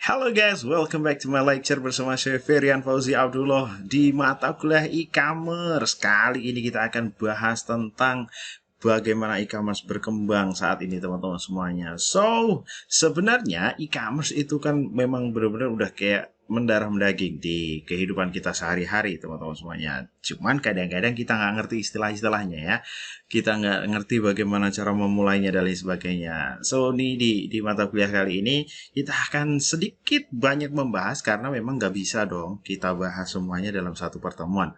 Halo guys, welcome back to my lecture bersama saya Ferian Fauzi Abdullah di mata kuliah e-commerce. Kali ini kita akan bahas tentang bagaimana e-commerce berkembang saat ini teman-teman semuanya. So, sebenarnya e-commerce itu kan memang benar-benar udah kayak mendarah mendaging di kehidupan kita sehari-hari teman-teman semuanya. Cuman kadang-kadang kita nggak ngerti istilah-istilahnya ya. Kita nggak ngerti bagaimana cara memulainya dan lain sebagainya. So, ini di mata kuliah kali ini kita akan sedikit banyak membahas karena memang nggak bisa dong kita bahas semuanya dalam satu pertemuan.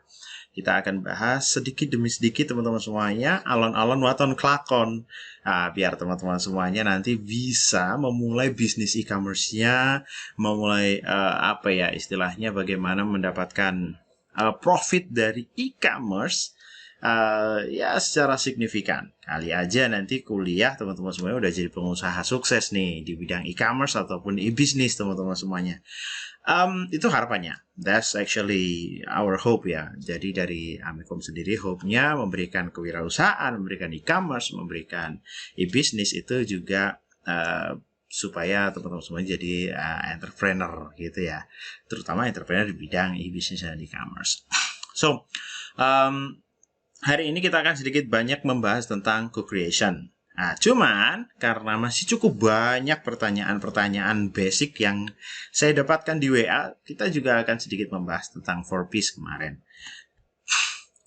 Kita akan bahas sedikit demi sedikit teman-teman semuanya, alon-alon waton klakon. Nah, biar teman-teman semuanya nanti bisa memulai bisnis e-commerce-nya, memulai apa ya istilahnya bagaimana mendapatkan profit dari e-commerce ya secara signifikan. Kali aja nanti kuliah teman-teman semuanya udah jadi pengusaha sukses nih di bidang e-commerce ataupun e-business teman-teman semuanya. Itu harapannya. That's actually our hope ya. Jadi dari Amikom sendiri hope-nya memberikan kewirausahaan, memberikan e-commerce, memberikan e-business itu juga supaya teman-teman semua jadi entrepreneur gitu ya. Terutama entrepreneur di bidang e-business dan e-commerce. So, hari ini kita akan sedikit banyak membahas tentang co-creation. Nah, cuman karena masih cukup banyak pertanyaan-pertanyaan basic yang saya dapatkan di WA, kita juga akan sedikit membahas tentang 4Ps kemarin.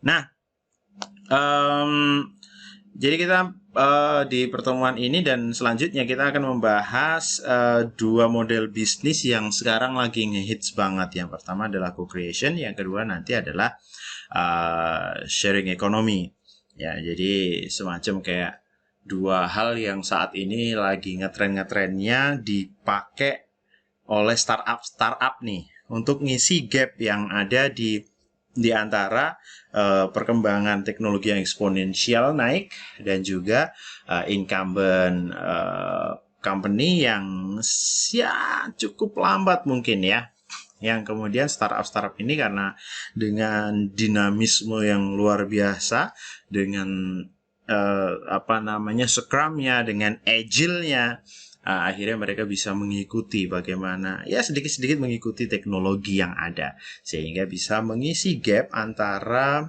Nah, jadi kita di pertemuan ini dan selanjutnya kita akan membahas dua model bisnis yang sekarang lagi ngehits banget. Yang pertama adalah co-creation, yang kedua nanti adalah sharing economy. Ya, jadi semacam kayak dua hal yang saat ini lagi ngetren-ngetrennya dipakai oleh startup nih untuk ngisi gap yang ada di antara perkembangan teknologi yang eksponensial naik dan juga incumbent company yang ya cukup lambat mungkin ya. Yang kemudian startup ini karena dengan dinamisme yang luar biasa, dengan Scrum-nya, dengan Agile-nya, akhirnya mereka bisa mengikuti bagaimana ya sedikit-sedikit mengikuti teknologi yang ada sehingga bisa mengisi gap antara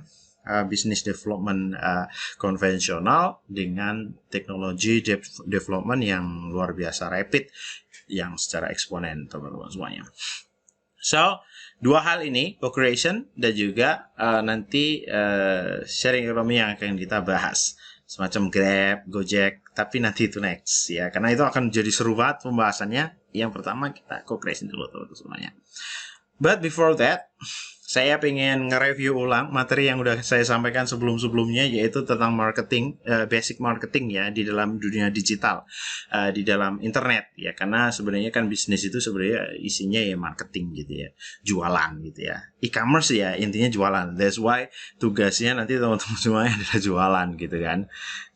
business development konvensional dengan teknologi development yang luar biasa rapid yang secara eksponen teman-teman semuanya. So, dua hal ini, co-creation dan juga nanti sharing economy yang akan kita bahas. Semacam Grab, Gojek, tapi nanti itu next ya. Karena itu akan jadi seru banget pembahasannya. Yang pertama kita co-creation dulu teman-teman semuanya. But before that, saya pengen nge-review ulang materi yang udah saya sampaikan sebelum-sebelumnya, yaitu tentang marketing, basic marketing ya di dalam dunia digital, di dalam internet ya. Karena sebenarnya kan bisnis itu sebenarnya isinya ya marketing gitu ya, jualan gitu ya. E-commerce ya intinya jualan. That's why tugasnya nanti teman-teman semuanya adalah jualan gitu kan.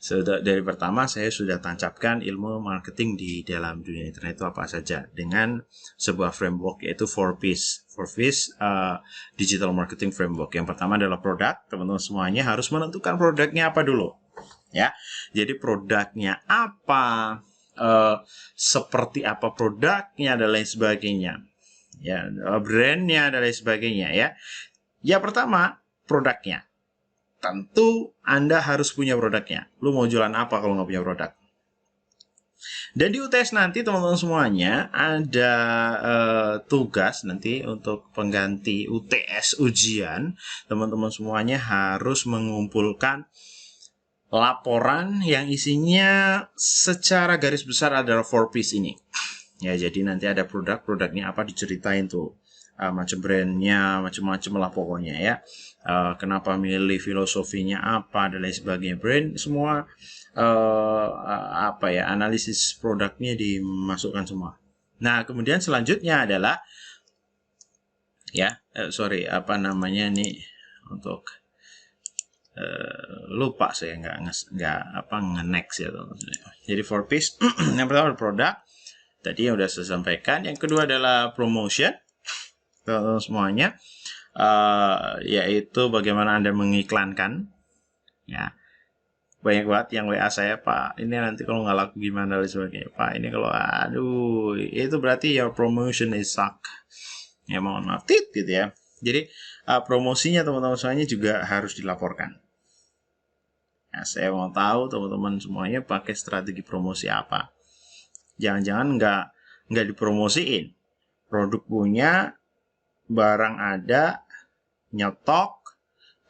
So, dari pertama saya sudah tancapkan ilmu marketing di dalam dunia internet itu apa saja dengan sebuah framework yaitu 4Ps. 4Ps Digital Marketing Framework. Yang pertama adalah produk. Teman-teman semuanya harus menentukan produknya apa dulu. Ya, jadi produknya apa, seperti apa produknya dan lain sebagainya. Ya, brandnya dan lain sebagainya ya. Yang pertama produknya. Tentu Anda harus punya produknya. Lu mau jualan apa kalau nggak punya produk? Dan di UTS nanti teman-teman semuanya ada tugas nanti untuk pengganti UTS ujian. Teman-teman semuanya harus mengumpulkan laporan yang isinya secara garis besar adalah 4Ps ini. Ya, jadi nanti ada produknya apa diceritain tuh. Macam brandnya, macam-macam lah pokoknya ya. Kenapa milih, filosofinya apa dan lain sebagainya. Brand semua analisis produknya dimasukkan semua. Nah, kemudian selanjutnya adalah untuk lupa saya nge-next ya teman-teman. Jadi 4Ps yang pertama produk tadi yang udah saya sampaikan, yang kedua adalah promotion teman-teman semuanya, yaitu bagaimana Anda mengiklankan ya. banyak banget yang WA saya, Pak, ini nanti kalau nggak laku gimana dan sebagainya. Pak, ini kalau aduh, itu berarti your promotion is suck. Ya mohon maaf, gitu ya. Jadi promosinya teman-teman semuanya juga harus dilaporkan. Nah, saya mau tahu teman-teman semuanya pakai strategi promosi apa. Jangan-jangan nggak dipromosiin. Produk punya, barang ada, nyetok,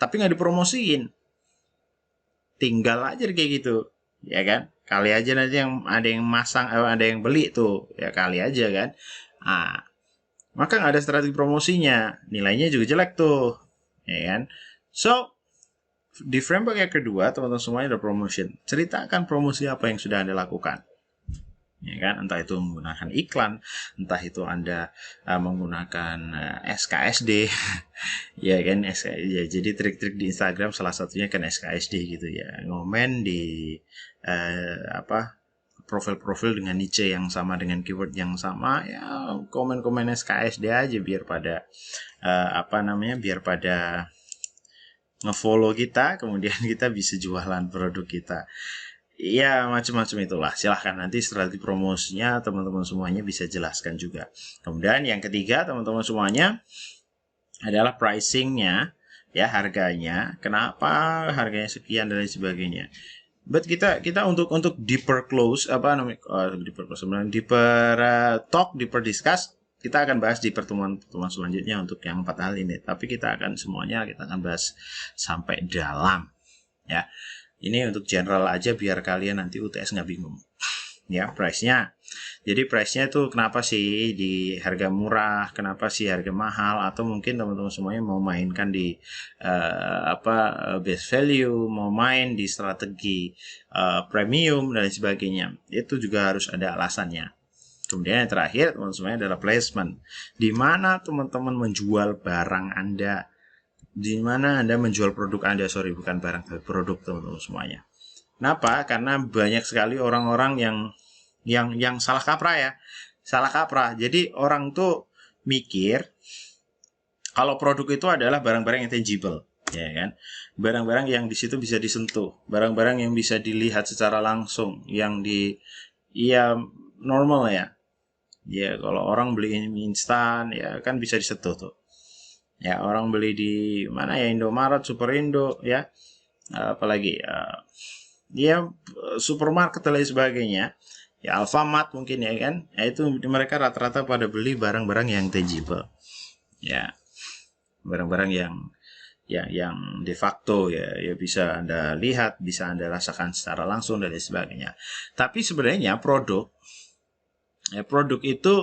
tapi nggak dipromosiin. Tinggal aja kayak gitu, ya kan? Kali aja nanti yang ada yang masang, ada yang beli tuh, ya kali aja kan. Ah, maka nggak ada strategi promosinya, nilainya juga jelek tuh, ya kan? So, di framework yang kedua, teman-teman semuanya ada promotion. Ceritakan promosi apa yang sudah Anda lakukan. Ya kan, entah itu menggunakan iklan, entah itu Anda menggunakan SKSD, ya kan, ya, jadi trik-trik di Instagram salah satunya kan SKSD gitu ya, ngomen di profil-profil dengan niche yang sama, dengan keyword yang sama, ya komen-komen SKSD aja biar pada biar pada ngefollow kita, kemudian kita bisa jualan produk kita. Ya, macam-macam itulah. Silahkan nanti strategi promosinya teman-teman semuanya bisa jelaskan juga. Kemudian yang ketiga, teman-teman semuanya, adalah pricingnya, ya, harganya. Kenapa harganya sekian dan lain sebagainya. But kita untuk deeper close, deeper discuss, kita akan bahas di pertemuan selanjutnya untuk yang 4 hal ini. Tapi kita akan bahas sampai dalam, ya. Ini untuk general aja biar kalian nanti UTS nggak bingung. Ya, price-nya. Jadi price-nya itu kenapa sih di harga murah, kenapa sih harga mahal, atau mungkin teman-teman semuanya mau mainkan di best value, mau main di strategi premium dan sebagainya. Itu juga harus ada alasannya. Kemudian yang terakhir teman-teman semuanya adalah placement. Di mana teman-teman menjual barang Anda, di mana Anda menjual produk Anda, bukan barang, tapi produk teman-teman semuanya. Kenapa? Karena banyak sekali orang-orang yang salah kaprah ya. Salah kaprah. Jadi orang tuh mikir kalau produk itu adalah barang-barang yang tangible, ya kan? Barang-barang yang di situ bisa disentuh, barang-barang yang bisa dilihat secara langsung, yang normal ya. Ya, kalau orang beli instan ya kan bisa disentuh tuh. Ya, orang beli di mana ya, Indomaret, Superindo ya, apalagi supermarket dan lain sebagainya, ya Alfamart mungkin ya kan, ya itu mereka rata-rata pada beli barang-barang yang tangible, ya, barang-barang yang de facto ya bisa Anda lihat, bisa Anda rasakan secara langsung dan lain sebagainya. Tapi sebenarnya produk itu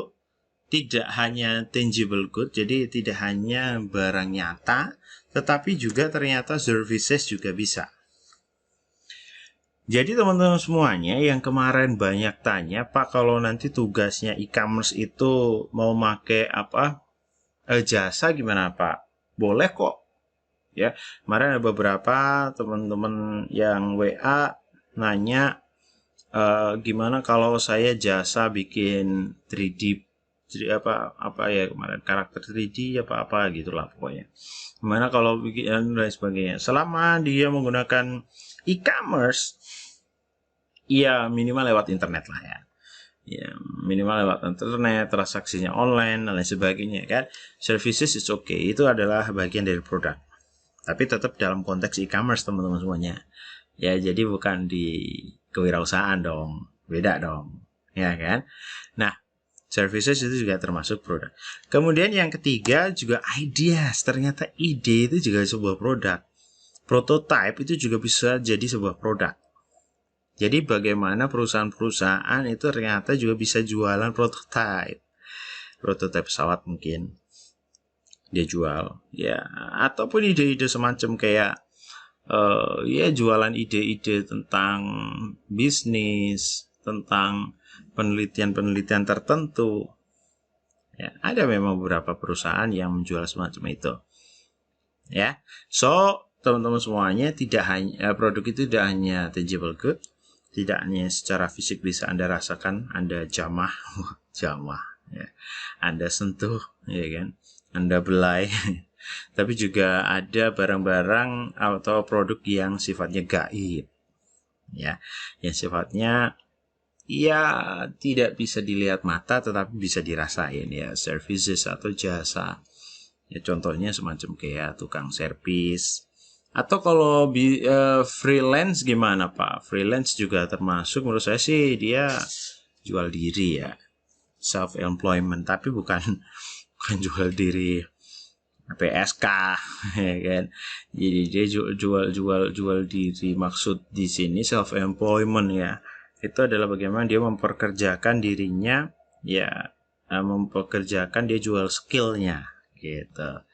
tidak hanya tangible good, jadi tidak hanya barang nyata, tetapi juga ternyata services juga bisa. Jadi teman-teman semuanya yang kemarin banyak tanya, Pak, kalau nanti tugasnya e-commerce itu mau pakai jasa gimana, Pak? Boleh kok. Ya, kemarin ada beberapa teman-teman yang WA nanya, gimana kalau saya jasa bikin 3D kemarin karakter 3D apa gitulah pokoknya. Gimana kalau bikin dan sebagainya. Selama dia menggunakan e-commerce, iya minimal lewat internet lah ya. Ya, minimal lewat internet, transaksinya online dan lain sebagainya kan. Services is okay, itu adalah bagian dari produk. Tapi tetap dalam konteks e-commerce teman-teman semuanya. Ya, jadi bukan di kewirausahaan dong. Beda dong. Ya kan? Nah, services itu juga termasuk produk. Kemudian yang ketiga juga ideas. Ternyata ide itu juga sebuah produk. Prototype itu juga bisa jadi sebuah produk. Jadi bagaimana perusahaan-perusahaan itu ternyata juga bisa jualan prototype. Prototype pesawat mungkin dia jual. Ya, ataupun ide-ide semacam kayak jualan ide-ide tentang bisnis, tentang penelitian-penelitian tertentu. Ya, ada memang beberapa perusahaan yang menjual semacam itu. Ya, so teman-teman semuanya tidak hanya produk itu tidak hanya tangible good, tidak hanya secara fisik bisa Anda rasakan, Anda jamah, ya. Anda sentuh, ya kan? Anda belai. Tapi juga ada barang-barang atau produk yang sifatnya gaib. ya, yang sifatnya ya tidak bisa dilihat mata tetapi bisa dirasain, ya, services atau jasa. Ya, contohnya semacam kayak tukang servis. Atau kalau freelance gimana Pak? Freelance juga termasuk, menurut saya sih dia jual diri, ya, self employment, tapi bukan bukan jual diri PSK, ya kan. Jadi dia jual diri. Maksud di sini self employment, ya, itu adalah bagaimana dia memperkerjakan dirinya, ya, mempekerjakan, dia jual skillnya gitu.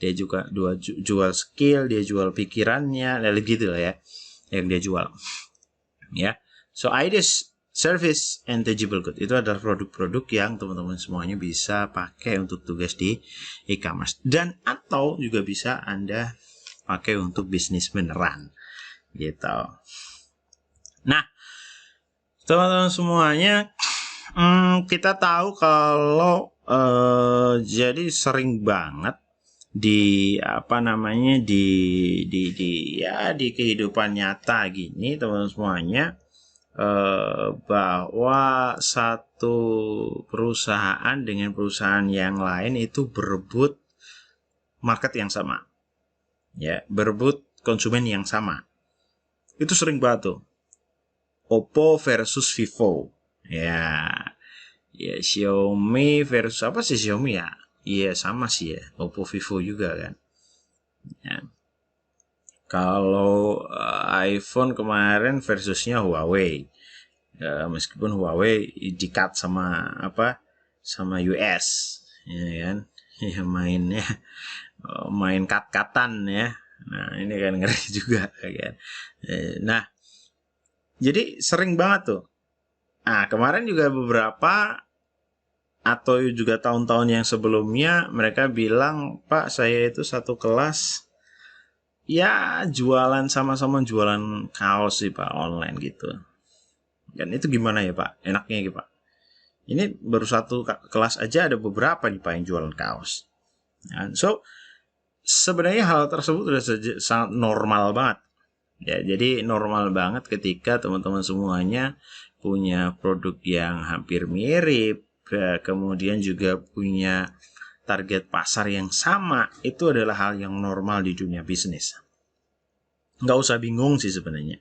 Dia juga jual skill, dia jual pikirannya, lalu gitu lah, ya, yang dia jual, ya. So ideas, service, and tangible good itu adalah produk-produk yang teman-teman semuanya bisa pakai untuk tugas di e-commerce, dan atau juga bisa Anda pakai untuk bisnis beneran gitu. Nah, teman-teman semuanya, kita tahu kalau jadi sering banget di di kehidupan nyata gini, teman-teman semuanya, bahwa satu perusahaan dengan perusahaan yang lain itu berebut market yang sama, ya, berebut konsumen yang sama. Itu sering banget tuh. Oppo versus Vivo, ya, Xiaomi versus apa sih Xiaomi, ya, iya sama sih, ya, Oppo Vivo juga kan, ya. Kalau iPhone kemarin versusnya Huawei. Meskipun Huawei di-cut sama US, ya kan, ya, main cut-cutan, ya. Nah, ini kan ngeri juga kan. Nah, jadi sering banget tuh. Nah, kemarin juga beberapa atau juga tahun-tahun yang sebelumnya mereka bilang, Pak, saya itu satu kelas, ya, jualan, sama-sama jualan kaos sih Pak, online gitu. Dan itu gimana ya Pak? Enaknya gitu Pak. Ini baru satu kelas aja ada beberapa nih Pak yang jualan kaos. So, sebenarnya hal tersebut sudah sangat normal banget. Ya, jadi normal banget ketika teman-teman semuanya punya produk yang hampir mirip, kemudian juga punya target pasar yang sama. Itu adalah hal yang normal di dunia bisnis. Nggak usah bingung sih sebenarnya.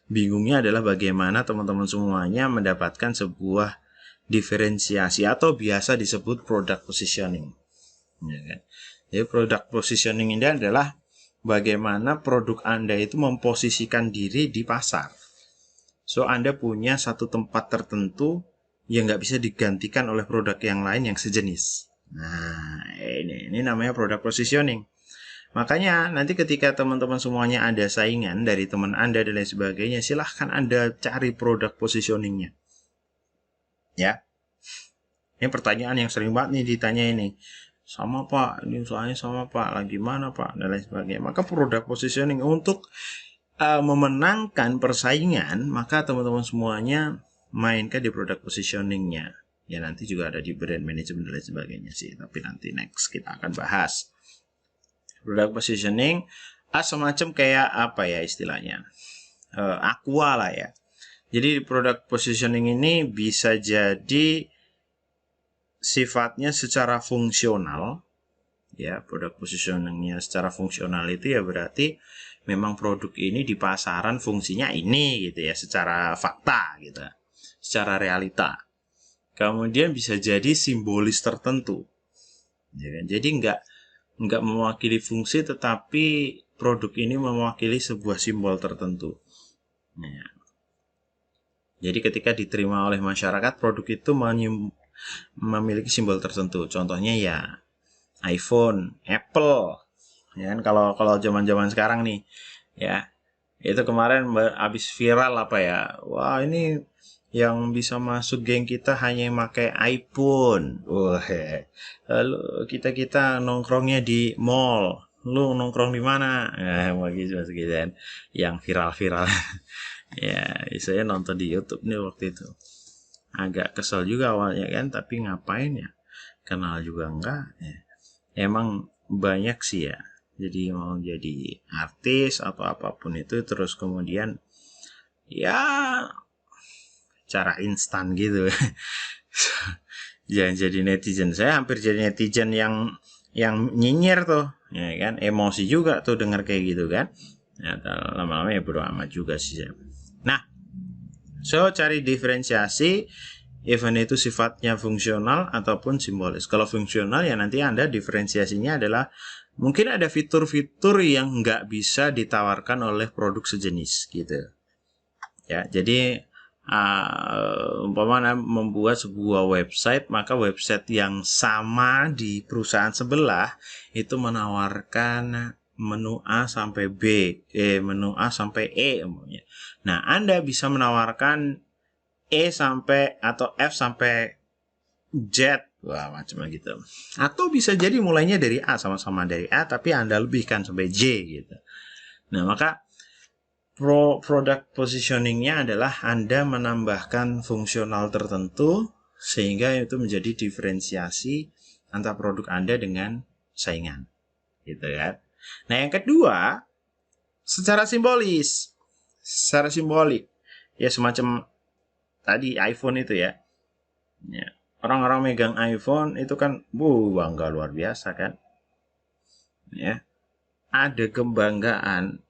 Bingungnya adalah bagaimana teman-teman semuanya mendapatkan sebuah diferensiasi atau biasa disebut product positioning. Ya kan? Jadi product positioning ini adalah bagaimana produk Anda itu memposisikan diri di pasar. So, Anda punya satu tempat tertentu yang nggak bisa digantikan oleh produk yang lain yang sejenis. Nah, ini namanya product positioning. Makanya nanti ketika teman-teman semuanya ada saingan dari teman Anda dan lain sebagainya, silahkan Anda cari produk positioningnya. Ya, ini pertanyaan yang sering banget nih ditanya ini. Sama Pak, ini soalnya sama Pak, lagi mana Pak, dan lain sebagainya. Maka produk positioning untuk memenangkan persaingan, maka teman-teman semuanya mainkan di produk positioningnya. Ya, nanti juga ada di brand management dan lain sebagainya sih. Tapi nanti next kita akan bahas. Product positioning semacam kayak apa ya istilahnya, aqua lah ya. Jadi product positioning ini bisa jadi sifatnya secara fungsional, ya. Product positioningnya secara fungsional itu ya berarti memang produk ini di pasaran fungsinya ini gitu ya, secara fakta gitu, secara realita. Kemudian bisa jadi simbolis tertentu, ya kan? Jadi nggak mewakili fungsi, tetapi produk ini mewakili sebuah simbol tertentu. Ya. Jadi ketika diterima oleh masyarakat, produk itu memiliki simbol tertentu. Contohnya ya iPhone, Apple. Ya kan, kalau zaman-zaman sekarang nih, ya. Itu kemarin habis viral apa ya? Wah, ini yang bisa masuk geng kita hanya yang pakai iPhone. Wah, lalu kita nongkrongnya di mall. Lu nongkrong di mana? Begitu kan, yang viral-viral. Ya, saya nonton di YouTube nih waktu itu. Agak kesel juga awalnya kan, tapi ngapain ya? Kenal juga enggak. Ya. Emang banyak sih ya. Jadi mau jadi artis atau apapun itu, terus kemudian ya cara instan gitu. Jangan jadi netizen. Saya hampir jadi netizen yang nyinyir tuh, ya kan, emosi juga tuh dengar kayak gitu kan. Ya, lama-lama ya bodo amat juga sih saya. Nah, so cari diferensiasi, event itu sifatnya fungsional ataupun simbolis. Kalau fungsional ya nanti Anda diferensiasinya adalah mungkin ada fitur-fitur yang nggak bisa ditawarkan oleh produk sejenis gitu. Ya, jadi umpamanya membuat sebuah website, maka website yang sama di perusahaan sebelah itu menawarkan menu A sampai B, menu A sampai E umpamanya. Nah, Anda bisa menawarkan E sampai atau F sampai Z, wah macam gitu. Atau bisa jadi mulainya dari A, sama-sama dari A, tapi Anda lebihkan sampai J gitu. Nah, maka product positioningnya adalah Anda menambahkan fungsional tertentu sehingga itu menjadi diferensiasi antara produk Anda dengan saingan, gitu kan. Nah, yang kedua, secara simbolis, secara simbolik, ya semacam tadi iPhone itu ya. Ya, orang-orang megang iPhone itu kan, bangga luar biasa kan. Ya, ada kebanggaan.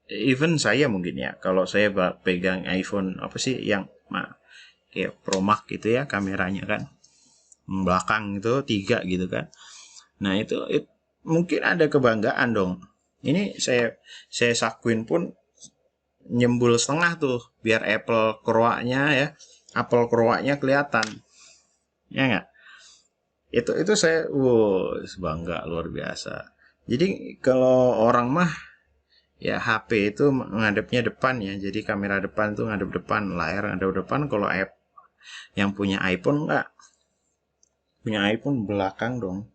Even saya mungkin ya, kalau saya pegang iPhone apa sih yang kayak Pro Max gitu ya, kameranya kan belakang itu 3 gitu kan. Nah itu mungkin ada kebanggaan dong. Ini saya sakuin pun nyembul setengah tuh biar Apple kroaknya kelihatan, ya nggak? Itu saya bangga luar biasa. Jadi kalau orang mah ya HP itu ngadepnya depan ya, jadi kamera depan tuh ngadep depan, layar ngadep depan. Kalau app yang punya iPhone enggak, punya iPhone belakang dong.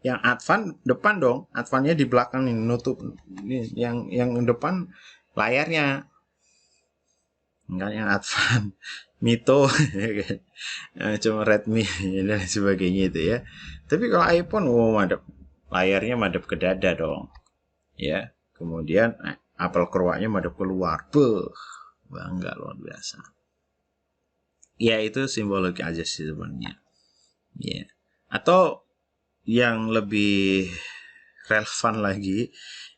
Yang advance depan dong, advance-nya di belakang nih, nutup ini, yang depan layarnya. Enggak yang advance Mito cuma Redmi dan sebagainya itu ya. Tapi kalau iPhone madep layarnya madep ke dada dong ya. Kemudian apel keruaknya madep keluar. Bangga luar biasa. Ya itu simbolik aja sih sebenarnya. Ya. Atau yang lebih relevan lagi,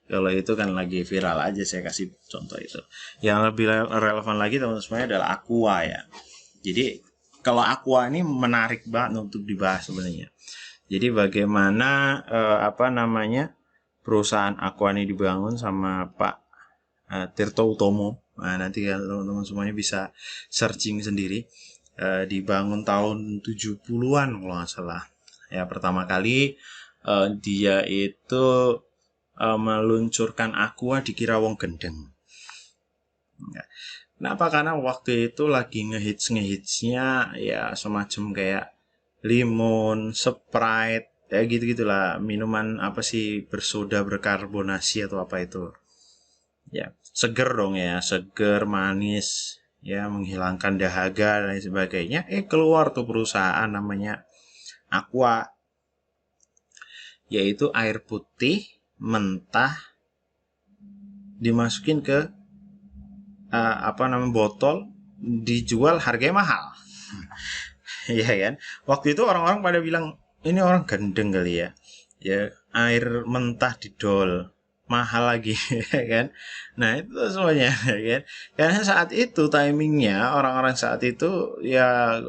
kalau itu kan lagi viral aja, saya kasih contoh itu. Yang lebih relevan lagi teman-teman semuanya adalah Aqua ya. Jadi kalau Aqua ini menarik banget untuk dibahas sebenarnya. Jadi bagaimana perusahaan Aqua ini dibangun sama Pak Tirto Utomo. Nah, nanti teman-teman semuanya bisa searching sendiri. Dibangun tahun 70-an kalau nggak salah. Ya, pertama kali dia itu meluncurkan Aqua di Kirawong Gendeng. Ya. Kenapa? Karena waktu itu lagi ngehitsnya ya semacam kayak limun, Sprite, ya gitu-gitulah, minuman apa sih bersoda berkarbonasi atau apa itu. Ya, seger dong ya, seger, manis, ya menghilangkan dahaga dan sebagainya. Keluar tuh perusahaan namanya Aqua, yaitu air putih mentah dimasukin ke botol, dijual harganya mahal. Iya kan? Waktu itu orang-orang pada bilang ini orang gendeng kali ya. Ya, air mentah didol mahal lagi ya kan. Nah itu semuanya ya kan, karena saat itu timingnya orang-orang saat itu ya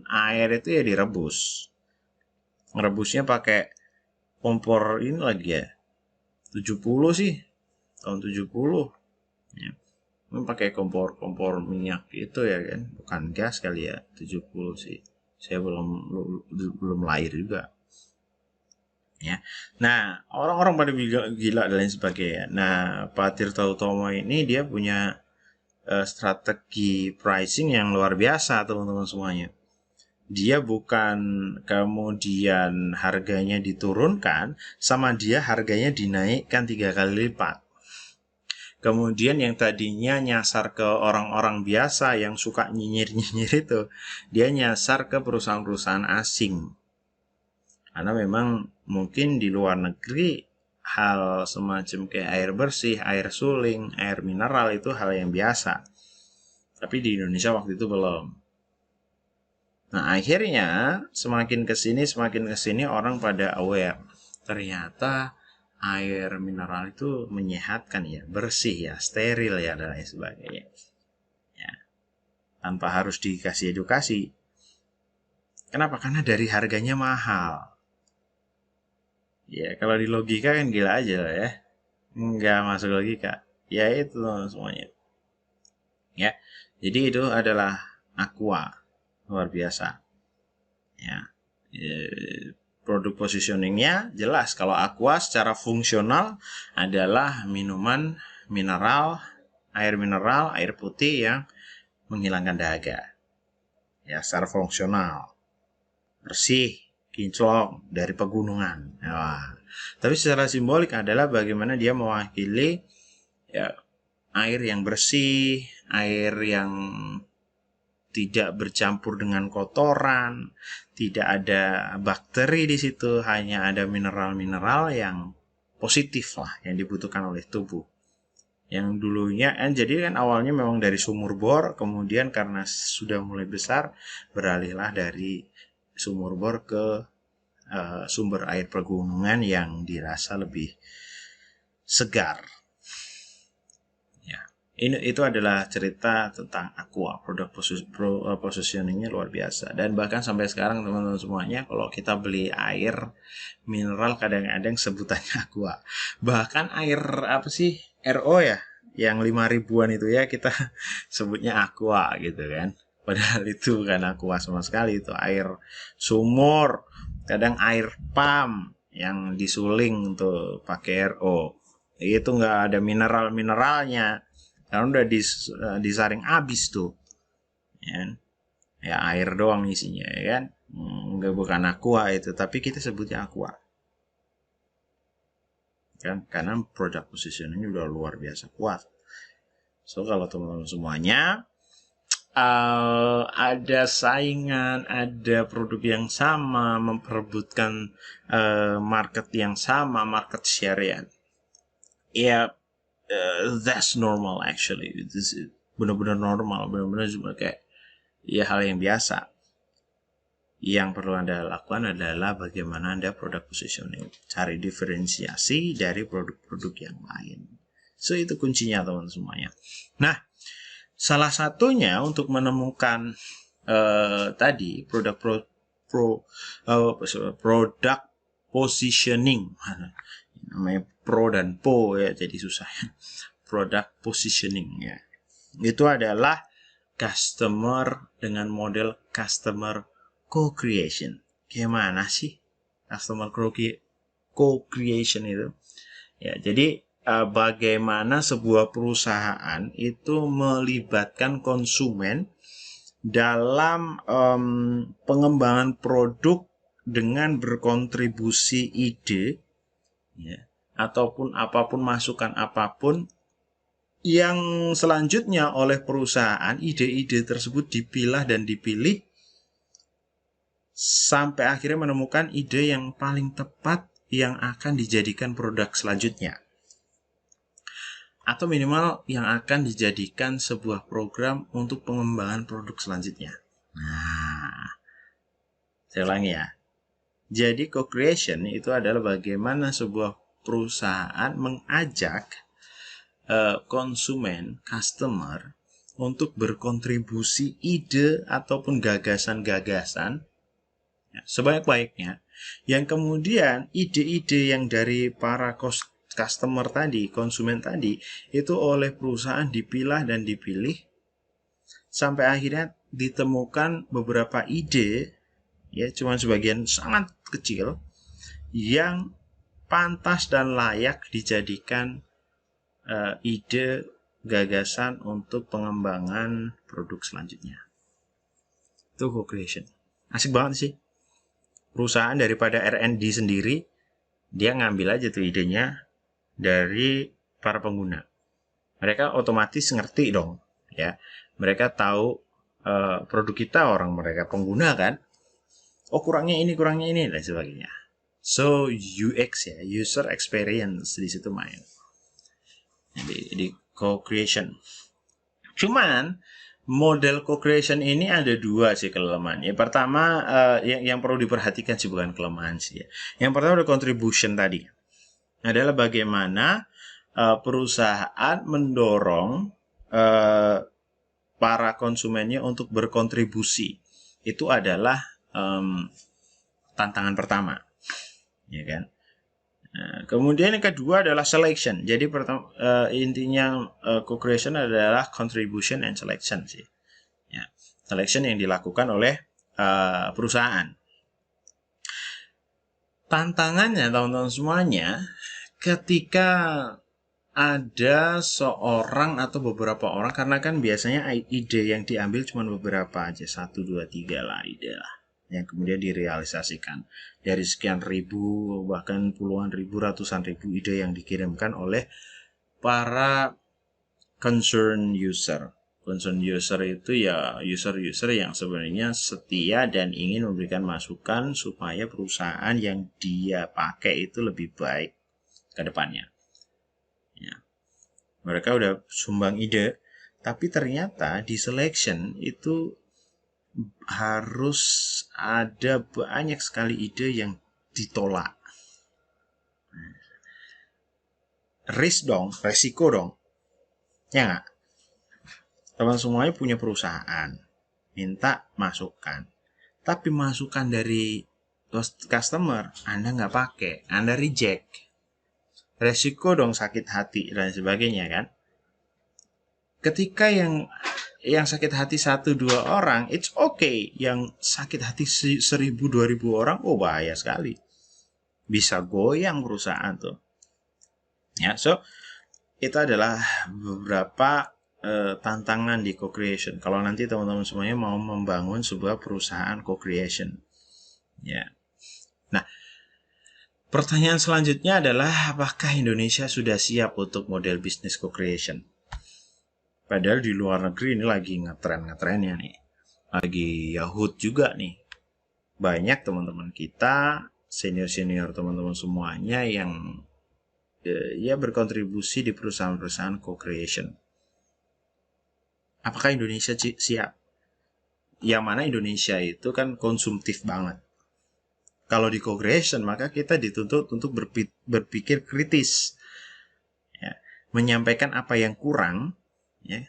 air itu ya direbus, ngerebusnya pakai kompor ini lagi ya 70 sih, tahun 70 ya. Pakai kompor minyak gitu ya kan, bukan gas kali ya. 70 sih, saya belum lahir juga ya. Nah, orang-orang pada gila dan lain sebagainya. Nah, Pak Tirta Utomo ini dia punya strategi pricing yang luar biasa teman-teman semuanya. Dia bukan kemudian harganya diturunkan, sama dia harganya dinaikkan 3 kali lipat. Kemudian yang tadinya nyasar ke orang-orang biasa yang suka nyinyir-nyinyir itu, dia nyasar ke perusahaan-perusahaan asing. Karena memang mungkin di luar negeri hal semacam kayak air bersih, air suling, air mineral itu hal yang biasa. Tapi di Indonesia waktu itu belum. Nah, akhirnya semakin kesini orang pada aware. Ternyata air mineral itu menyehatkan ya, bersih ya, steril ya, dan lain sebagainya. Ya, tanpa harus dikasih edukasi. Kenapa? Karena dari harganya mahal. Ya, kalau di logika kan gila aja lah ya. Nggak masuk logika. Ya itu semuanya. Ya, jadi itu adalah Aqua. Luar biasa. Ya, produk positioningnya jelas. Kalau Aqua secara fungsional adalah minuman mineral, air putih yang menghilangkan dahaga. Ya, secara fungsional. Bersih, kinclong dari pegunungan. Wah. Tapi secara simbolik adalah bagaimana dia mewakili ya, air yang bersih, air yang tidak bercampur dengan kotoran, tidak ada bakteri di situ, hanya ada mineral-mineral yang positif lah yang dibutuhkan oleh tubuh. Yang dulunya jadi kan awalnya memang dari sumur bor, kemudian karena sudah mulai besar beralihlah dari sumur bor ke sumber air pegunungan yang dirasa lebih segar. Ya, itu adalah cerita tentang Aqua, produk positioningnya luar biasa. Dan bahkan sampai sekarang teman-teman semuanya, kalau kita beli air mineral kadang-kadang sebutannya Aqua. Bahkan air apa sih, RO ya, yang 5.000-an itu ya kita sebutnya Aqua gitu kan. Padahal itu bukan Aqua sama sekali, itu air sumur, kadang air pam yang disuling tuh pakai RO. Itu nggak ada mineral-mineralnya, karena udah disaring habis tuh. Ya air doang isinya ya kan. Nggak, bukan Aqua itu, tapi kita sebutnya Aqua. Kan karena produk positioningnya udah luar biasa kuat. So kalau teman-teman semuanya ada saingan, ada produk yang sama, memperebutkan market yang sama, market share ya, that's normal actually. Itu benar-benar normal, benar-benar cuma kayak ya hal yang biasa. Yang perlu Anda lakukan adalah bagaimana Anda product positioning, cari diferensiasi dari produk-produk yang lain. So itu kuncinya teman-teman semuanya. Nah, salah satunya untuk menemukan tadi produk positioning, namanya pro dan po ya, jadi susah. Product positioning ya, itu adalah customer dengan model customer co-creation. Gimana sih customer co-creation itu? Ya, jadi bagaimana sebuah perusahaan itu melibatkan konsumen dalam pengembangan produk dengan berkontribusi ide, ya, ataupun apapun, masukan apapun yang selanjutnya oleh perusahaan, ide-ide tersebut dipilah dan dipilih sampai akhirnya menemukan ide yang paling tepat yang akan dijadikan produk selanjutnya. Atau minimal yang akan dijadikan sebuah program untuk pengembangan produk selanjutnya. Nah, saya ulangi ya. Jadi co-creation itu adalah bagaimana sebuah perusahaan mengajak konsumen, customer, untuk berkontribusi ide ataupun gagasan-gagasan ya, sebaik-baiknya, yang kemudian ide-ide yang dari para customer tadi, konsumen tadi, itu oleh perusahaan dipilah dan dipilih sampai akhirnya ditemukan beberapa ide, ya cuma sebagian sangat kecil, yang pantas dan layak dijadikan ide gagasan untuk pengembangan produk selanjutnya. Itu co-creation. Asik banget sih. Perusahaan daripada R&D sendiri, dia ngambil aja tuh idenya dari para pengguna. Mereka otomatis ngerti dong, ya. Mereka tahu produk kita, orang mereka pengguna kan. Oh kurangnya ini dan sebagainya. So UX ya, user experience di situ main. Di co-creation. Cuman model co-creation ini ada dua sih kelemahan. Yang pertama yang perlu diperhatikan sih bukan kelemahan sih ya. Yang pertama ada contribution tadi. Adalah bagaimana perusahaan mendorong para konsumennya untuk berkontribusi. Itu adalah tantangan pertama, ya kan? Nah, kemudian yang kedua adalah selection. Jadi intinya co-creation adalah contribution and selection sih. Ya, selection yang dilakukan oleh perusahaan. Tantangannya teman-teman semuanya, ketika ada seorang atau beberapa orang, karena kan biasanya ide yang diambil cuma beberapa aja, 1, 2, 3 lah ide lah, yang kemudian direalisasikan dari sekian ribu, bahkan puluhan ribu, ratusan ribu ide yang dikirimkan oleh para concern user. Concern user itu ya user-user yang sebenarnya setia dan ingin memberikan masukan supaya perusahaan yang dia pakai itu lebih baik ke depannya. Ya. Mereka udah sumbang ide, tapi ternyata di selection itu harus ada banyak sekali ide yang ditolak. Resiko dong. Ya nggak? Teman semuanya punya perusahaan, minta masukan. Tapi masukan dari customer, Anda nggak pakai, Anda reject. Resiko dong sakit hati dan sebagainya kan. Ketika yang sakit hati 1-2 orang, it's okay. Yang sakit hati 1.000-2.000 orang, oh bahaya sekali. Bisa goyang perusahaan tuh. Ya, so itu adalah beberapa tantangan di co-creation. Kalau nanti teman-teman semuanya mau membangun sebuah perusahaan co-creation. Ya. Nah, pertanyaan selanjutnya adalah apakah Indonesia sudah siap untuk model bisnis co-creation? Padahal di luar negeri ini lagi ngetren-ngetrennya nih. Lagi Yahoo juga nih. Banyak teman-teman kita, senior-senior teman-teman semuanya yang ya berkontribusi di perusahaan-perusahaan co-creation. Apakah Indonesia siap? Yang mana Indonesia itu kan konsumtif banget. Kalau di co-creation maka kita dituntut untuk berpikir kritis, ya, menyampaikan apa yang kurang, ya,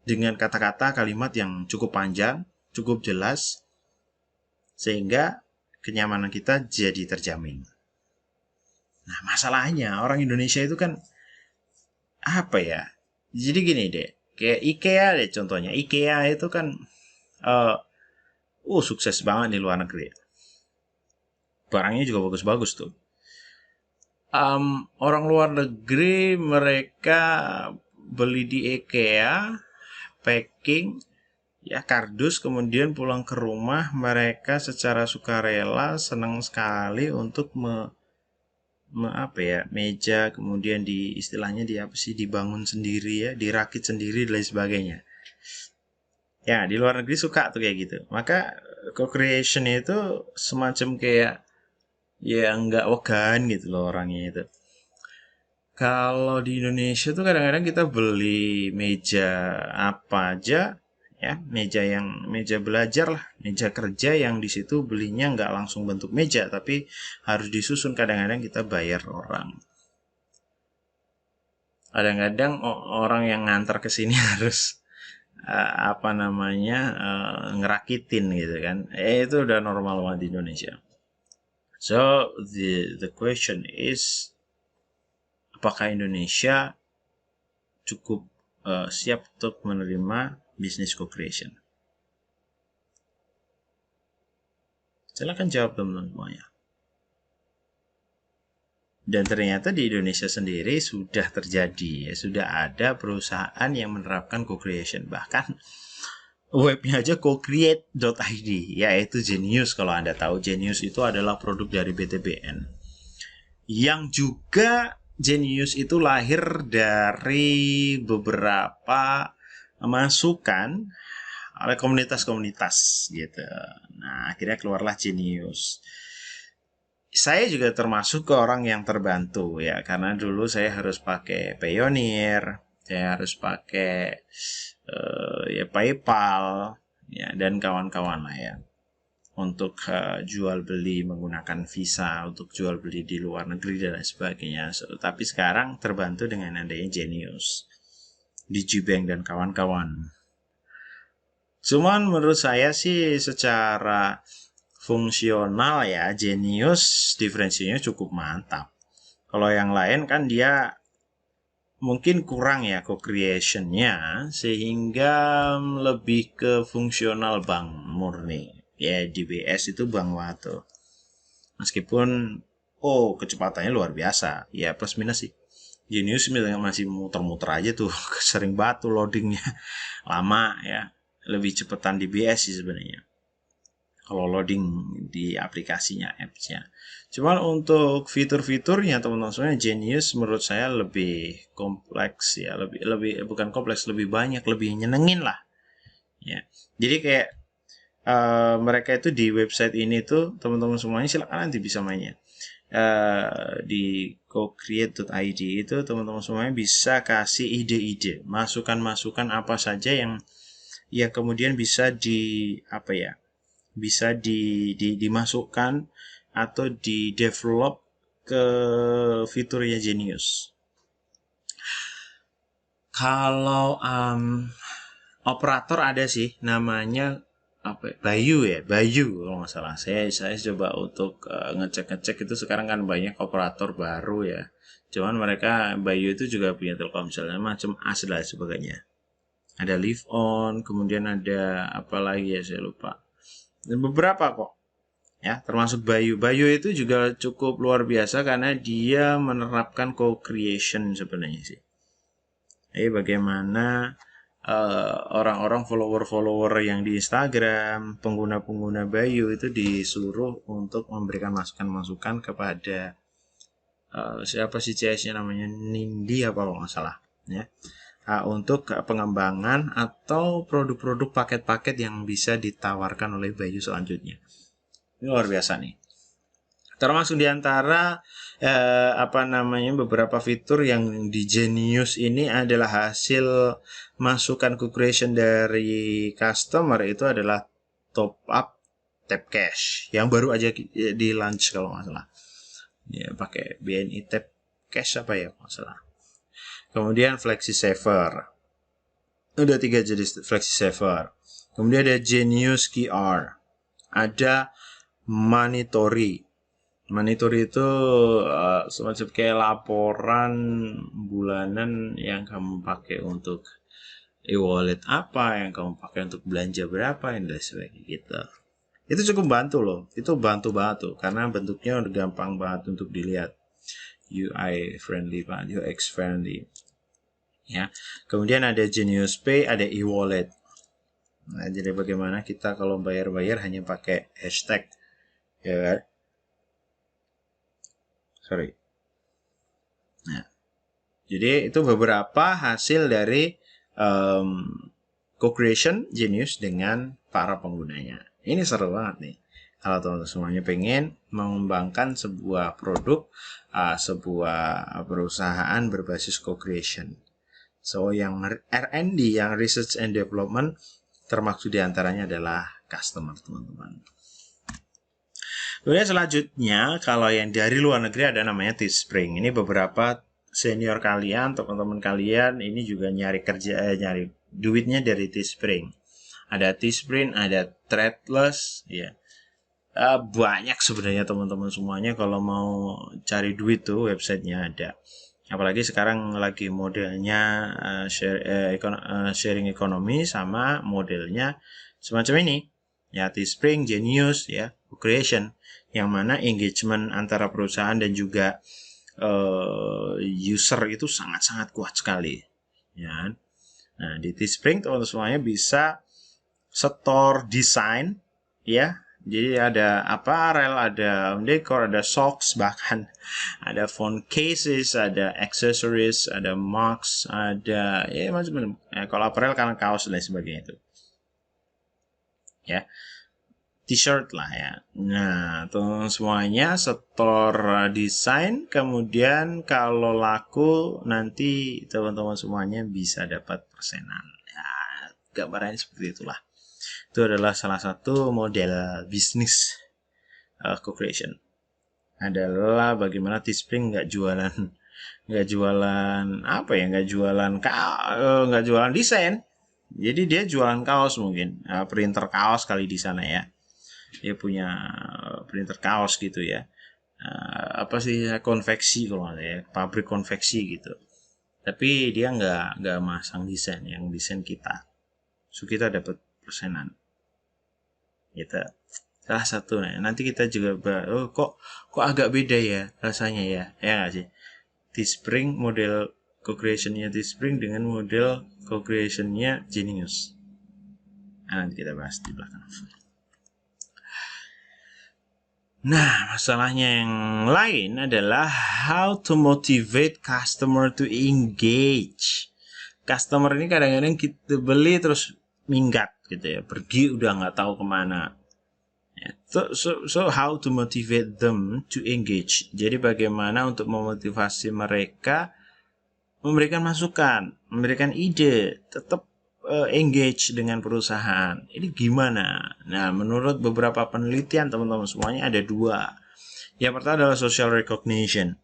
dengan kata-kata kalimat yang cukup panjang, cukup jelas, sehingga kenyamanan kita jadi terjamin. Nah, masalahnya orang Indonesia itu kan apa ya? Jadi gini deh, kayak IKEA deh contohnya. IKEA itu kan sukses banget di luar negeri. Barangnya juga bagus-bagus tuh. Orang luar negeri mereka beli di IKEA, packing, ya kardus, kemudian pulang ke rumah mereka secara sukarela senang sekali untuk meja, kemudian istilahnya dibangun sendiri ya, dirakit sendiri dan lain sebagainya. Ya, di luar negeri suka tuh kayak gitu. Maka co-creation itu semacam kayak ya nggak wegan gitu loh orangnya itu. Kalau di Indonesia tuh kadang-kadang kita beli meja apa aja, ya meja belajar lah, meja kerja yang di situ belinya nggak langsung bentuk meja, tapi harus disusun. Kadang-kadang kita bayar orang. Kadang-kadang orang yang ngantar ke sini harus ngerakitin gitu kan. Itu udah normal banget di Indonesia. So the question is, apakah Indonesia cukup siap untuk menerima bisnis co-creation? Silahkan jawab teman-teman semuanya. Dan ternyata di Indonesia sendiri sudah terjadi, ya, sudah ada perusahaan yang menerapkan co-creation. Bahkan webnya aja co-create.id, yaitu Genius. Kalau Anda tahu, Genius itu adalah produk dari BTBN. Yang juga Genius itu lahir dari beberapa masukan oleh komunitas-komunitas gitu. Nah, akhirnya keluarlah Genius. saya juga termasuk ke orang yang terbantu ya, karena dulu saya harus pakai Payoneer, saya harus pakai ya PayPal ya dan kawan-kawan lah ya untuk jual beli menggunakan Visa, untuk jual beli di luar negeri dan lain sebagainya. Tapi sekarang terbantu dengan adanya Genius, Digibank dan kawan-kawan. Cuman menurut saya sih secara fungsional ya Genius diferensinya cukup mantap. Kalau yang lain kan dia mungkin kurang ya co-creationnya, sehingga lebih ke fungsional bank murni. Ya DBS itu bank waktu. Meskipun kecepatannya luar biasa, ya plus minus sih. Genius masih muter-muter aja tuh, sering batu loadingnya, lama ya. Lebih cepetan DBS sih sebenarnya kalau loading di aplikasinya, apps-nya. Cuman untuk fitur-fiturnya teman-teman semuanya, Genius menurut saya lebih kompleks ya, lebih bukan kompleks, lebih banyak, lebih nyenengin lah. Ya. Jadi kayak mereka itu di website ini tuh teman-teman semuanya silakan nanti bisa mainnya. Di gocreate.id itu teman-teman semuanya bisa kasih ide-ide, masukan-masukan apa saja yang kemudian bisa bisa dimasukkan atau di develop ke fiturnya Genius. Kalau operator ada sih namanya Bayu kalau nggak salah. Saya coba untuk ngecek itu sekarang kan banyak operator baru ya. Cuman mereka Bayu itu juga punya Telkomsel macam AS dan sebagainya. Ada Live On, kemudian ada apa lagi ya saya lupa. Dan beberapa kok ya, termasuk Bayu. Bayu itu juga cukup luar biasa karena dia menerapkan co-creation sebenarnya sih. Jadi bagaimana orang-orang follower-follower yang di Instagram, pengguna-pengguna Bayu itu disuruh untuk memberikan masukan-masukan kepada siapa sih CS-nya namanya Nindi apa kalau nggak salah ya. Untuk pengembangan atau produk-produk paket-paket yang bisa ditawarkan oleh Bayu selanjutnya. Ini luar biasa nih. Termasuk diantara beberapa fitur yang di Genius ini adalah hasil masukan co-creation dari customer, itu adalah top up tap cash yang baru aja di launch kalau nggak salah. Ya pakai BNI tap cash apa ya kalau nggak salah. Kemudian Flexi Saver. Ada 3 jenis Flexi Saver. Kemudian ada Genius QR. Ada Monitory. Monitory itu semacam kayak laporan bulanan yang kamu pakai untuk e-wallet apa, yang kamu pakai untuk belanja berapa, dan sebagainya gitu. Itu cukup bantu loh. Itu bantu banget tuh karena bentuknya udah gampang banget untuk dilihat. UI friendly banget, UX friendly. Ya. Kemudian ada Genius Pay, ada e-wallet. Nah, jadi bagaimana kita kalau bayar-bayar hanya pakai hashtag ya kan? Sorry. Nah, jadi itu beberapa hasil dari co-creation Genius dengan para penggunanya. Ini seru banget nih. Kalau teman-teman semuanya pengen mengembangkan sebuah produk, sebuah perusahaan berbasis co-creation. So, yang R&D, yang Research and Development, termasuk diantaranya adalah customer, teman-teman. Kemudian selanjutnya, kalau yang dari luar negeri ada namanya Teespring. Ini beberapa senior kalian, teman-teman kalian, ini juga nyari duitnya dari Teespring. Ada Teespring, ada Threadless, ya. Banyak sebenarnya teman-teman semuanya kalau mau cari duit tuh websitenya ada. Apalagi sekarang lagi modelnya sharing ekonomi sama modelnya semacam ini. Ya, Teespring, Genius, ya, Creation, yang mana engagement antara perusahaan dan juga user itu sangat-sangat kuat sekali. Ya. Nah, di Teespring teman-teman semuanya bisa store desain, ya. Jadi ada apparel, ada decor, ada socks, bahkan ada phone cases, ada accessories, ada mugs, ada ya macam-macam. Kalau apparel kan kaos dan sebagainya itu. Ya. t-shirt lah ya. Nah, teman semuanya setor desain, kemudian kalau laku nanti teman-teman semuanya bisa dapat persenan. Ya, gambarannya seperti itulah. Itu adalah salah satu model bisnis co-creation. Adalah bagaimana Teespring nggak jualan apa ya, nggak jualan desain. Jadi dia jualan kaos mungkin, printer kaos kali di sana ya. Dia punya printer kaos gitu ya, apa sih, konveksi kalau ada ya, pabrik konveksi gitu, tapi dia nggak masang desain, yang desain kita, so kita dapat persenan gitu. Salah satu, nah, nanti kita juga kok agak beda ya rasanya ya nggak sih, Teespring, model co-creationnya Teespring dengan model co-creationnya Genius. Nah, nanti kita bahas di belakang. Nah, masalahnya yang lain adalah how to motivate customer to engage. Customer ini kadang-kadang kita beli terus minggat gitu ya, pergi udah nggak tahu kemana. So how to motivate them to engage. Jadi bagaimana untuk memotivasi mereka, memberikan masukan, memberikan ide, tetap engage dengan perusahaan. Ini gimana? Nah, menurut beberapa penelitian teman-teman semuanya ada dua. Yang pertama adalah social recognition.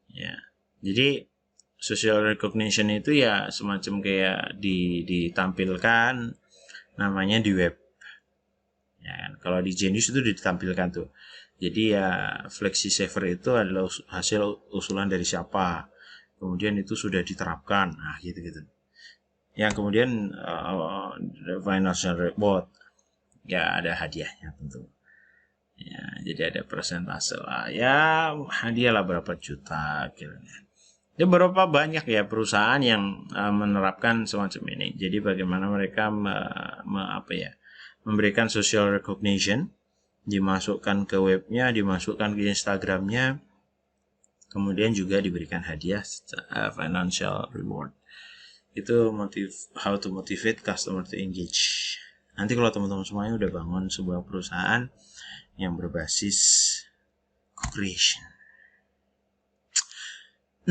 Ya, jadi social recognition itu ya semacam kayak ditampilkan namanya di web. Ya kan? Kalau di Genius itu ditampilkan tuh. Jadi ya Flexi Saver itu adalah hasil usulan dari siapa. Kemudian itu sudah diterapkan. Nah, gitu-gitu. Yang kemudian financial reward, ya ada hadiahnya tentu ya, jadi ada persentase lah ya, hadiah lah berapa juta akhirnya. Ya berapa banyak ya perusahaan yang menerapkan semacam ini. Jadi bagaimana mereka memberikan social recognition, dimasukkan ke webnya, dimasukkan ke Instagramnya, kemudian juga diberikan hadiah financial reward. Itu how to motivate customer to engage. Nanti kalau teman-teman semuanya udah bangun sebuah perusahaan yang berbasis co-creation.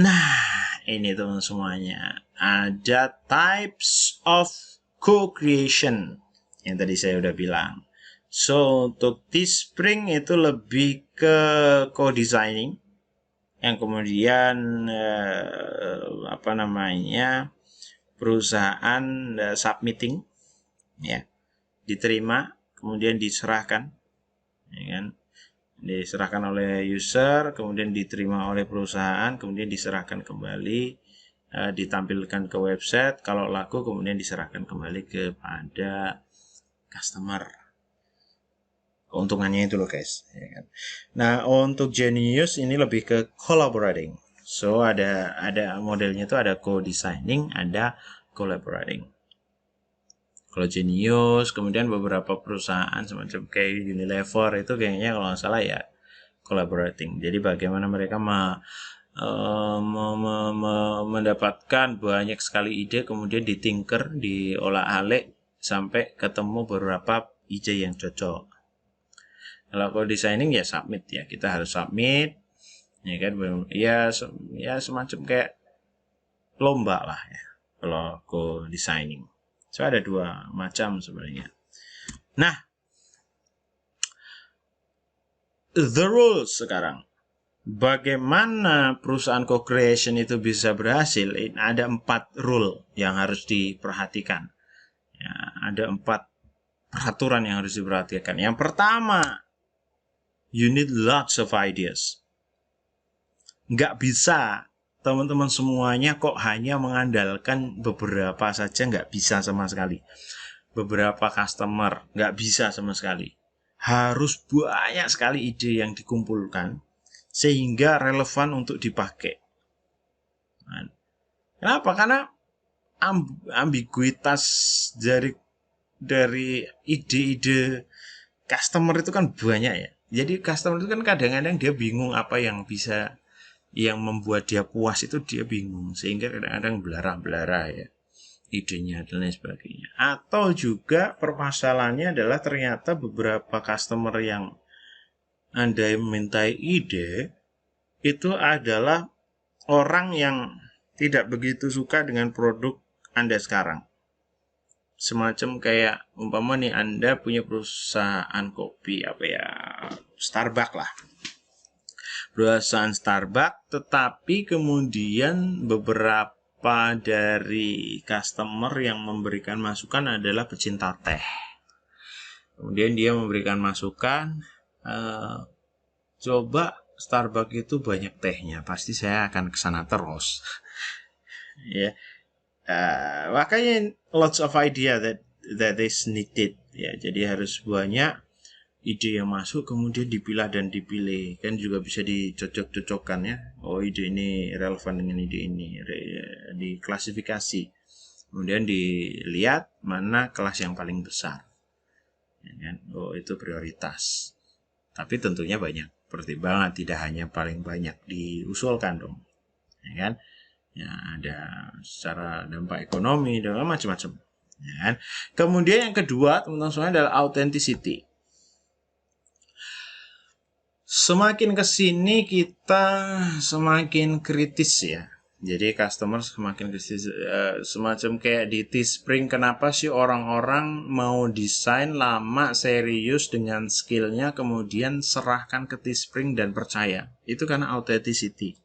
Nah, ini teman semuanya, ada types of co-creation yang tadi saya udah bilang. So untuk Teespring itu lebih ke co-designing, yang kemudian perusahaan submitting ya, diterima, kemudian diserahkan ya kan, diserahkan oleh user, kemudian diterima oleh perusahaan, kemudian diserahkan kembali, ditampilkan ke website, kalau laku kemudian diserahkan kembali kepada customer. Keuntungannya itu loh guys ya kan. Nah, untuk Genius ini lebih ke collaborating. So ada modelnya itu ada co-designing, ada collaborating. Kalau Genius, kemudian beberapa perusahaan semacam kayak Unilever itu kayaknya kalau nggak salah ya collaborating. Jadi bagaimana mereka mendapatkan banyak sekali ide, kemudian ditinker, diolah-alik sampai ketemu beberapa ide yang cocok. Kalau co-designing ya submit ya, kita harus submit ya kan, ya semacam kayak lomba lah ya kalau co-designing. So ada dua macam sebenarnya. Nah, the rules sekarang. Bagaimana perusahaan co-creation itu bisa berhasil? Ada 4 rule yang harus diperhatikan. Ya, ada 4 peraturan yang harus diperhatikan. Yang pertama, you need lots of ideas. Nggak bisa teman-teman semuanya kok hanya mengandalkan beberapa saja, nggak bisa sama sekali. Beberapa customer, nggak bisa sama sekali. Harus banyak sekali ide yang dikumpulkan sehingga relevan untuk dipakai. Kenapa? Karena ambiguitas dari ide-ide customer itu kan banyak ya. Jadi customer itu kan kadang-kadang dia bingung apa yang membuat dia puas, itu dia bingung, sehingga kadang-kadang belara-belara ya. idenya dan lain sebagainya. Atau juga permasalahannya adalah ternyata beberapa customer yang Anda mintai ide itu adalah orang yang tidak begitu suka dengan produk Anda sekarang. Semacam kayak umpama nih Anda punya perusahaan kopi Starbucks lah. Perusahaan Starbucks, tetapi kemudian beberapa dari customer yang memberikan masukan adalah pecinta teh. Kemudian dia memberikan masukan, coba Starbucks itu banyak tehnya, pasti saya akan ke sana terus. Ya. Makanya lots of idea that is needed. Ya, jadi harus banyak ide yang masuk kemudian dipilah dan dipilih, kan juga bisa dicocok-cocokkan ya. Oh, ide ini relevan dengan ide ini, diklasifikasi, kemudian dilihat mana kelas yang paling besar ya kan? Oh, itu prioritas, tapi tentunya banyak pertimbangan, tidak hanya paling banyak diusulkan dong ya kan. Ya, ada secara dampak ekonomi dan macam-macam ya kan. Kemudian yang kedua teman-teman semua adalah authenticity. Semakin kesini kita semakin kritis ya. Jadi customer semakin kritis, semacam kayak di Teespring, kenapa sih orang-orang mau desain lama serius dengan skillnya kemudian serahkan ke Teespring dan percaya? Itu karena authenticity.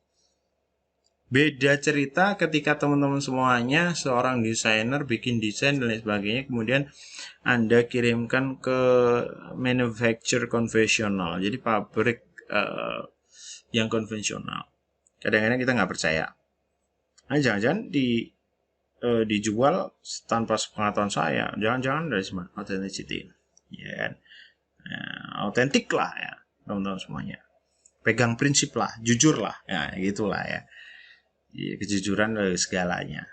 Beda cerita ketika teman-teman semuanya seorang desainer bikin desain dan lain sebagainya, kemudian Anda kirimkan ke manufacturer konvensional, jadi pabrik yang konvensional. Kadang-kadang kita nggak percaya. Nah, jangan-jangan dijual tanpa sepengetahuan saya. Jangan-jangan dari semua authenticity, ya kan? Autentik lah ya, teman-teman semuanya. Pegang prinsip lah, jujur lah, ya gitulah ya. Kejujuran dari segalanya.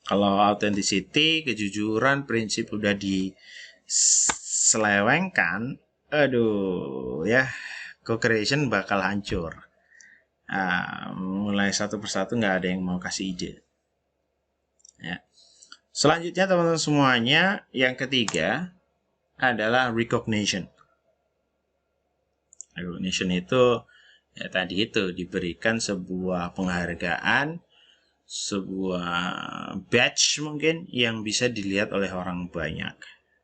Kalau authenticity, kejujuran, prinsip udah diselewengkan, aduh ya, co-creation bakal hancur. Mulai satu persatu nggak ada yang mau kasih ide. Ya. Selanjutnya teman-teman semuanya, yang ketiga adalah recognition. Recognition itu ya tadi itu diberikan sebuah penghargaan, sebuah badge mungkin yang bisa dilihat oleh orang banyak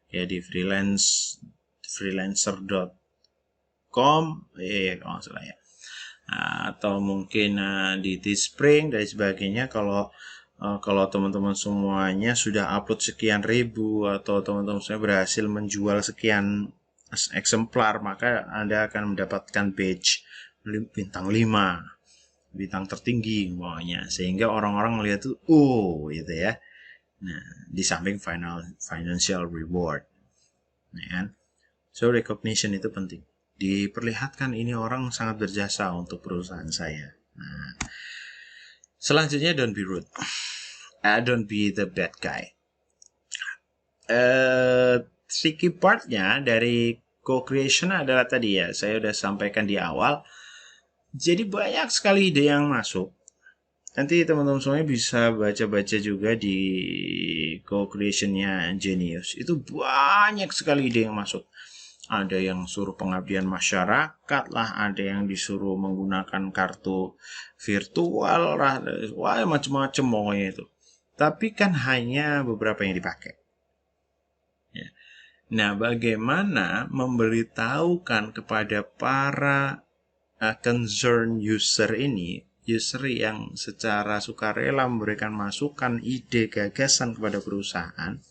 ya di freelancer.com kalau salah ya, atau mungkin di Teespring dan sebagainya. Kalau teman-teman semuanya sudah upload sekian ribu atau teman-teman semuanya berhasil menjual sekian eksemplar, maka Anda akan mendapatkan badge bintang 5, bintang tertinggi pokoknya, sehingga orang-orang melihat tuh gitu ya. Nah, di samping financial reward ya kan. So recognition itu penting, diperlihatkan ini orang sangat berjasa untuk perusahaan saya. Nah, selanjutnya don't be rude, don't be the bad guy. Tricky partnya dari co-creation adalah tadi ya, saya udah sampaikan di awal. Jadi banyak sekali ide yang masuk. Nanti teman-teman semuanya bisa baca-baca juga di co-creationnya Genius. Itu banyak sekali ide yang masuk. Ada yang suruh pengabdian masyarakat lah, ada yang disuruh menggunakan kartu virtual lah, wah macam-macam pokoknya itu. Tapi kan hanya beberapa yang dipakai. Ya. Nah, bagaimana memberitahukan kepada para concern user ini, user yang secara sukarela memberikan masukan, ide, gagasan kepada perusahaan,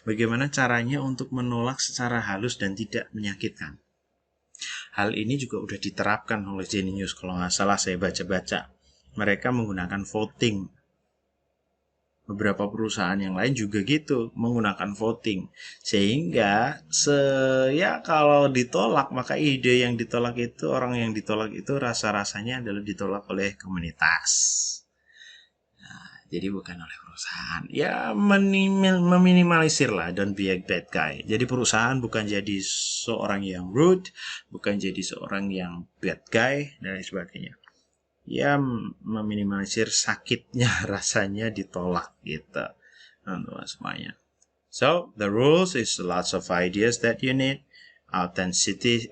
bagaimana caranya untuk menolak secara halus dan tidak menyakitkan. Hal ini juga udah diterapkan oleh Genius, kalau nggak salah saya baca-baca. Mereka menggunakan voting. Beberapa perusahaan yang lain juga gitu, menggunakan voting. Sehingga kalau ditolak, maka ide yang ditolak itu, orang yang ditolak itu rasa-rasanya adalah ditolak oleh komunitas. Nah, jadi bukan oleh perusahaan. Ya meminimalisir lah, don't be a bad guy. Jadi perusahaan bukan jadi seorang yang rude, bukan jadi seorang yang bad guy, dan lain sebagainya. Ya meminimalisir sakitnya rasanya ditolak gitu. teman-teman semuanya. So the rules is lots of ideas that you need. Authenticity,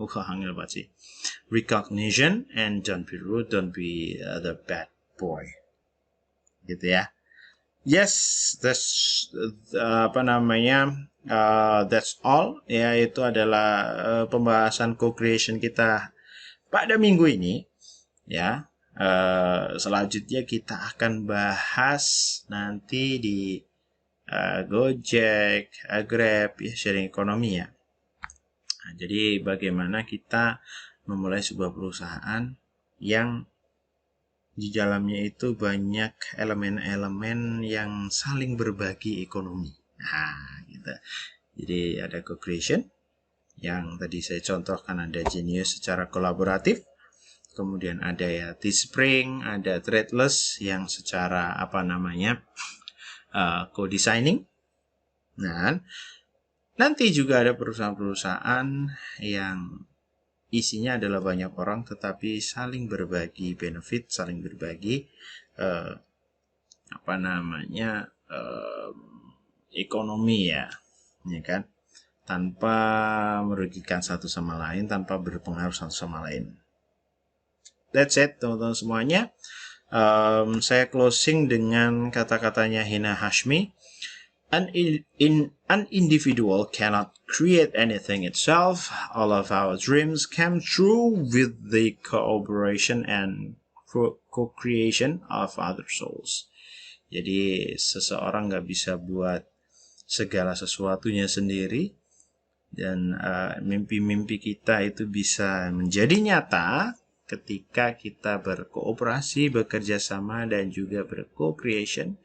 angel banget sih. Recognition, and don't be rude, don't be the bad boy. Gitu ya. Yes, that's that's all. Ya, itu adalah pembahasan co-creation kita pada minggu ini. Ya, selanjutnya kita akan bahas nanti di Gojek, Grab, ya, sharing ekonomi ya. Nah, jadi bagaimana kita memulai sebuah perusahaan yang di dalamnya itu banyak elemen-elemen yang saling berbagi ekonomi. Nah, gitu. Jadi ada co-creation yang tadi saya contohkan, ada Genius secara kolaboratif. Kemudian ada ya Teespring, ada Threadless yang secara co-designing. Nah, nanti juga ada perusahaan-perusahaan yang isinya adalah banyak orang tetapi saling berbagi benefit, saling berbagi ekonomi ya kan, tanpa merugikan satu sama lain, tanpa berpengaruh satu sama lain. That's it teman-teman semuanya. Saya closing dengan kata-katanya Hina Hashmi. An individual cannot create anything itself. All of our dreams come true with the cooperation and co-creation of other souls. Jadi seseorang nggak bisa buat segala sesuatunya sendiri, dan mimpi-mimpi kita itu bisa menjadi nyata ketika kita berkooperasi, bekerja sama, dan juga berco-creation.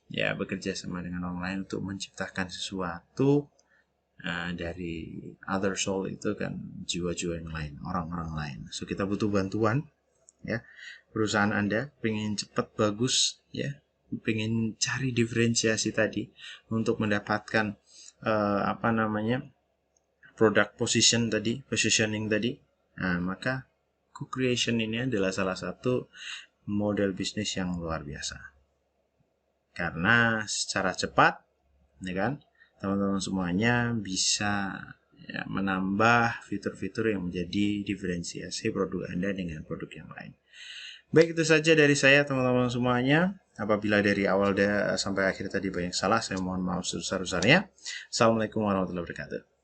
Ya, bekerja sama dengan orang lain untuk menciptakan sesuatu dari other soul, itu kan jiwa-jiwa yang lain, orang-orang lain. So kita butuh bantuan ya. Perusahaan Anda pengen cepat bagus ya, pengen cari diferensiasi tadi untuk mendapatkan product positioning tadi. Nah, maka co-creation ini adalah salah satu model bisnis yang luar biasa. Karena secara cepat, ya kan, teman-teman semuanya bisa ya, menambah fitur-fitur yang menjadi diferensiasi produk Anda dengan produk yang lain. Baik, itu saja dari saya teman-teman semuanya. Apabila dari awal sampai akhir tadi banyak salah, saya mohon maaf sebesar-besarnya. Assalamualaikum warahmatullahi wabarakatuh.